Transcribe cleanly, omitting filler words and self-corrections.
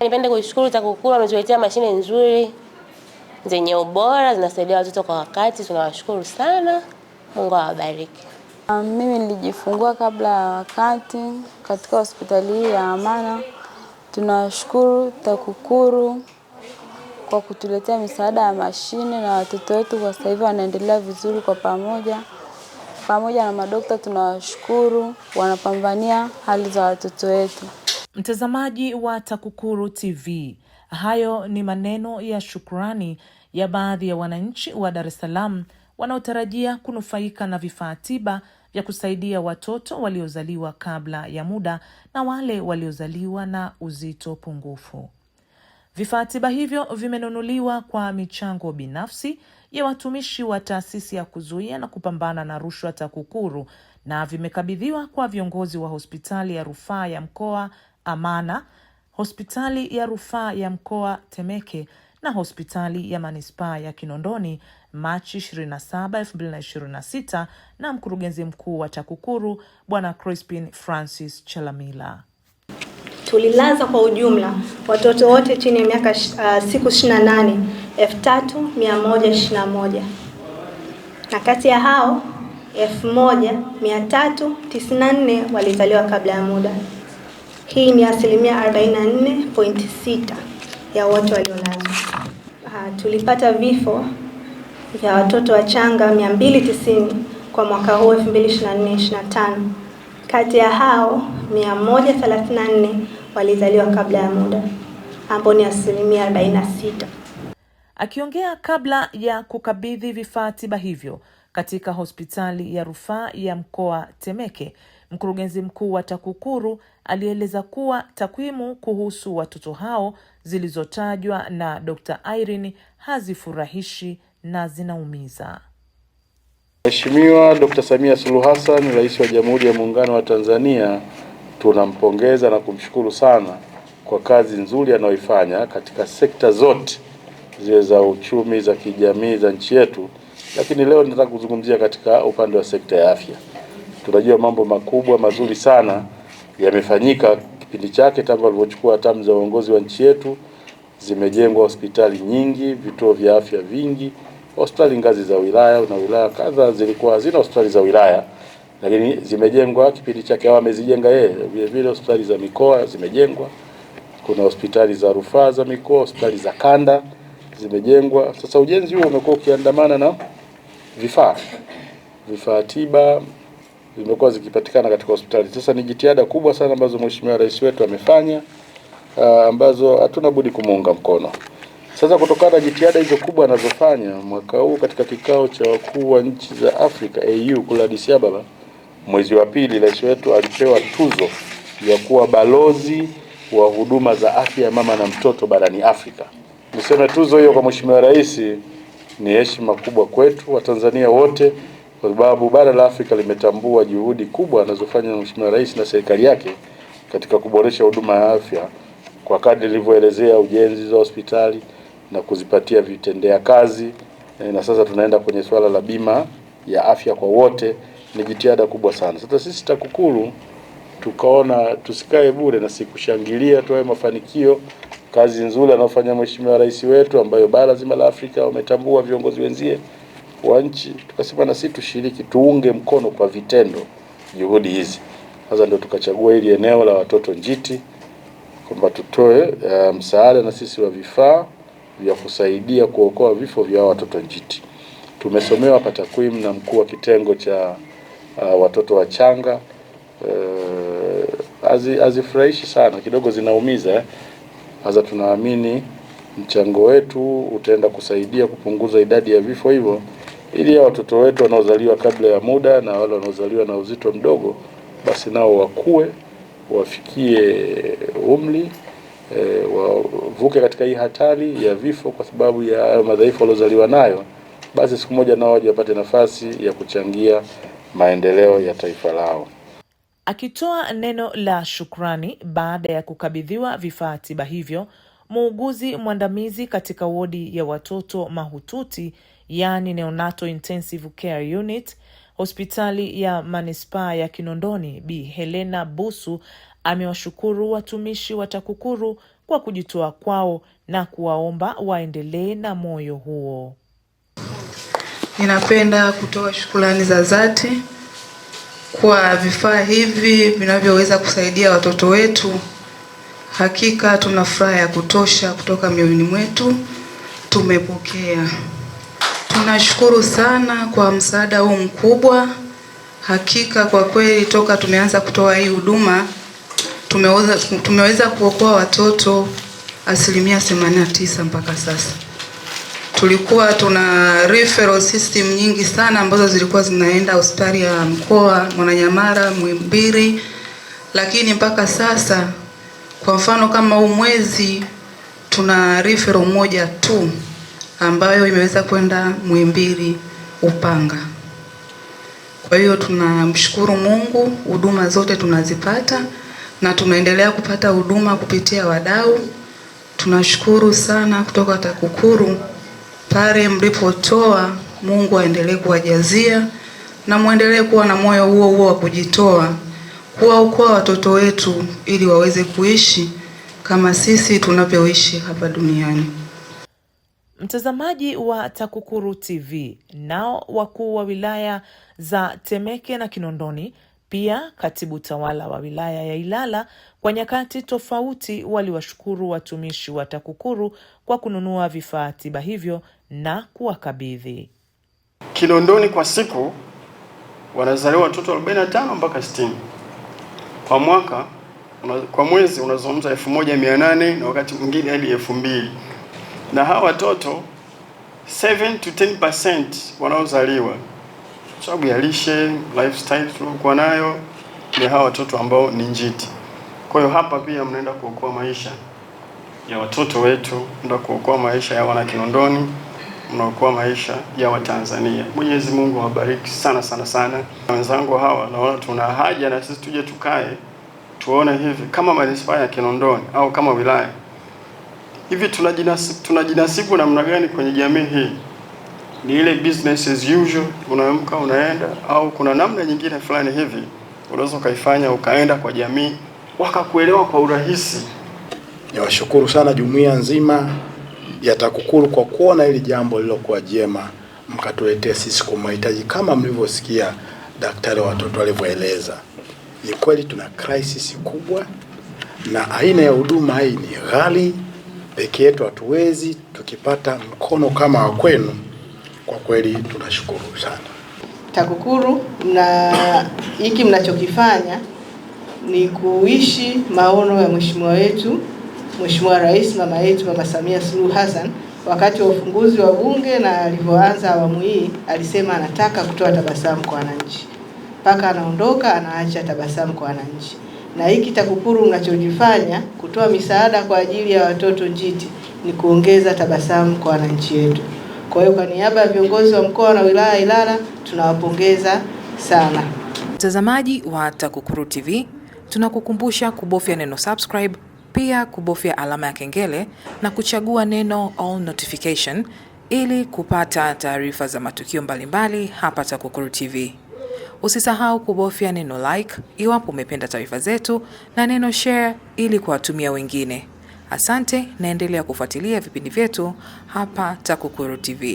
Nipende kushukuru TAKUKURU, wametuletea mashine nzuri zenye ubora, zinasaidia watoto kwa wakati. Tunawashukuru sana. Mungu awabariki. Mimi nilijifungua kabla ya wakati katika hospitali hii ya Amana. Tunashukuru TAKUKURU kwa kutuletea misaada ya mashine, na watoto wetu kwa sasa hivi wanaendelea vizuri kwa pamoja. Pamoja na madaktari tunawashukuru, wanapambania hali za watoto wetu. Mtazamaji wa TAKUKURU TV, hayo ni maneno ya shukrani ya baadhi ya wananchi wa Dar es Salaam wanaotarajia kunufaika na vifaa tiba vya kusaidia watoto waliozaliwa kabla ya muda na wale waliozaliwa na uzito pungufu. Vifaa tiba hivyo vimenunuliwa kwa michango binafsi ya watumishi wa taasisi ya kuzuia na kupambana na rushwa TAKUKURU, na vimekabidhiwa kwa viongozi wa hospitali ya rufaa ya mkoa Amana, hospitali ya rufaa ya mkoa Temeke na hospitali ya manispaa ya Kinondoni Machi 27, 2026 na mkurugenzi mkuu wa TAKUKURU Bwana Crispin Francis Chalamila. Tulilaza kwa ujumla watoto wote chini ya miaka siku 28 3121, na kati ya hao 1394 walizaliwa kabla ya muda. Hii ni 44.6% ya wote waliolazwa. Tulipata vifo vya watoto wachanga 290 kwa mwaka huu 2024-2025. Kati ya hao 134 walizaliwa kabla ya muda, ambao ni 46%. Akiongea kabla ya kukabidhi vifaa tiba hivyo katika hospitali ya rufaa ya mkoa Temeke, mkurugenzi mkuu wa TAKUKURU alieleza kuwa takwimu kuhusu watoto hao zilizotajwa na Dr. Irene hazifurahishi na zinaumiza. Mheshimiwa Dr. Samia Suluhu Hassan, Rais wa Jamhuri ya Muungano wa Tanzania, tunampongeza na kumshukuru sana kwa kazi nzuri anayoifanya katika sekta zote zile za uchumi, za kijamii za nchi yetu. Lakini leo nataka kuzungumzia katika upande wa sekta ya afya. Tunajua mambo makubwa mazuri sana yamefanyika kipindi chake tangu alipochukua hatamu za uongozi wa nchi yetu. Zimejengwa hospitali nyingi, vituo vya afya vingi, hospitali ngazi za wilaya, na wilaya kadhaa zilikuwa hazina hospitali za wilaya, lakini zimejengwa kipindi chake. Amezijenga yeye. Vile vile hospitali za mikoa zimejengwa, kuna hospitali za rufaa za mikoa, hospitali za kanda zimejengwa. Sasa ujenzi huo umekuwa ukiandamana na vifaa tiba zimekuwa zikipatikana katika hospitali. Sasa ni jitihada kubwa sana ambazo Mheshimiwa Rais wetu amefanya, ambazo hatuna budi kumuunga mkono. Sasa kutokana na jitihada hizo kubwa anazofanya, mwaka huu katika kikao cha wakuu wa nchi za Afrika AU kule Addis Ababa mwezi wa pili, Rais wetu alipewa tuzo ya kuwa balozi wa huduma za afya ya mama na mtoto barani Afrika. Niseme tuzo hiyo kwa Mheshimiwa Rais ni heshima kubwa kwetu Watanzania wote, kwa sababu bara la Afrika limetambua juhudi kubwa anazofanya Mheshimiwa Rais na serikali yake katika kuboresha huduma ya afya kwa kadri nilivyoelezea, ujenzi za hospitali na kuzipatia vitendea kazi, na sasa tunaenda kwenye swala la bima ya afya kwa wote. Ni jitihada kubwa sana. Sasa sisi TAKUKURU tukaona tusikae bure na sikushangilia tuwe mafanikio kazi nzuri anayofanya Mheshimiwa Rais wetu, ambayo bara zima la Afrika wametambua, viongozi wenzie wa nchi. Tukasema na sisi tushiriki, tuunge mkono kwa vitendo juhudi hizi. Sasa ndio tukachagua hili eneo la watoto njiti kwamba tutoe msaada na sisi wa vifaa vya kusaidia kuokoa vifo vya watoto njiti. Tumesomewa hapa takwimu na mkuu wa kitengo cha watoto wachanga, hazifurahishi sana, kidogo zinaumiza. Sasa tunaamini mchango wetu utaenda kusaidia kupunguza idadi ya vifo hivyo, ili watoto wetu wanaozaliwa kabla ya muda na wale wanaozaliwa na uzito mdogo basi nao wakue, wafikie umri, wavuke katika hii hatari ya vifo kwa sababu ya madhaifu waliozaliwa nayo, basi siku moja nao waje wapate nafasi ya kuchangia maendeleo ya taifa lao. Akitoa neno la shukrani baada ya kukabidhiwa vifaa tiba hivyo, muuguzi mwandamizi katika wodi ya watoto mahututi, yani Neonatal Intensive Care Unit, hospitali ya manispaa ya Kinondoni, Bi Helena Busu, amewashukuru watumishi wa TAKUKURU kwa kujitoa kwao na kuwaomba waendelee na moyo huo. Ninapenda kutoa shukrani za dhati kwa vifaa hivi vinavyoweza kusaidia watoto wetu. Hakika tuna furaha ya kutosha kutoka mioyoni mwetu, tumepokea. Tunashukuru sana kwa msaada huu mkubwa. Hakika kwa kweli toka tumeanza kutoa hii huduma tumeweza kuokoa watoto 89% mpaka sasa. Tulikuwa tuna referral system nyingi sana ambazo zilikuwa zinaenda hospitali ya mkoa Mwananyamala, Muhimbili, lakini mpaka sasa kwa mfano kama huu mwezi tuna referral moja tu ambayo imeweza kwenda Muhimbili Upanga. Kwa hiyo tunamshukuru Mungu, huduma zote tunazipata na tunaendelea kupata huduma kupitia wadau. Tunashukuru sana kutoka TAKUKURU pale mlipotoa. Mungu aendelee kuwajazia na muendelee kuwa na moyo huo huo wa kujitoa kuwaokoa watoto wetu ili waweze kuishi kama sisi tunavyoishi hapa duniani. Mtazamaji wa TAKUKURU TV, nao wakuu wa wilaya za Temeke na Kinondoni, pia katibu tawala wa wilaya ya Ilala kwa nyakati tofauti waliwashukuru watumishi wa TAKUKURU kwa kununua vifaa tiba hivyo na kuwakabidhi. Kinondoni kwa siku wanazaliwa watoto 45 mpaka 60. Kwa mwaka, kwa mwezi unazungumza 1800 na wakati mwingine hadi 2000. Na hawa watoto 7 to 10% wanaozaliwa sababu ya lishe, lifestyle tulikuwa nayo, ni hawa watoto ambao ni njiti. Kwa hiyo hapa pia mnaenda kuokoa maisha ya watoto wetu, mnaenda kuokoa maisha ya wana Kinondoni, mnaokoa maisha ya Watanzania. Mwenyezi Mungu awabariki sana sana sana. Wenzangu hawa naona tuna haja na sisi tuje tukae tuone hivi kama manispaa ya Kinondoni au kama wilaya. Hivi tunajinasibu namna gani kwenye jamii hii? Ni ile business as usual, unaamka unaenda, au kuna namna nyingine fulani hivi unaweza kaifanya ukaenda kwa jamii wakakuelewa kwa urahisi? Niwashukuru sana jumuiya nzima ya TAKUKURU kwa kuona hili jambo lilokuwa jema, mkatuletea sisi kwa mahitaji kama mlivyosikia daktari wa watoto alivyoeleza. Ni kweli tuna crisis kubwa na aina ya huduma hii ni ghali, peke yetu hatuwezi. Tukipata mkono kama wa kwenu, kwa kweli tunashukuru sana. TAKUKURU na hiki mnachokifanya ni kuishi maono ya mheshimiwa wetu, Mheshimiwa Rais mama yetu Mama Samia Suluhu Hassan wakati wa ufunguzi wa bunge, na alivyoanza awamu hii alisema anataka kutoa tabasamu kwa wananchi. Mpaka anaondoka anaacha tabasamu kwa wananchi. Na hiki TAKUKURU mnachojifanya kutoa misaada kwa ajili ya watoto njiti ni kuongeza tabasamu kwa wananchi wetu. Kwa hiyo kwa niaba ya viongozi wa mkoa na wilaya Ilala tunawapongeza sana. Mtazamaji wa TAKUKURU TV, tunakukumbusha kubofya neno subscribe, pia kubofya alama ya kengele na kuchagua neno all notification ili kupata taarifa za matukio mbalimbali hapa TAKUKURU TV. Usisahau kubofya neno like iwapo umependa taarifa zetu na neno share ili kuwatumia wengine. Asante, naendelea kufuatilia vipindi vyetu hapa TAKUKURU TV.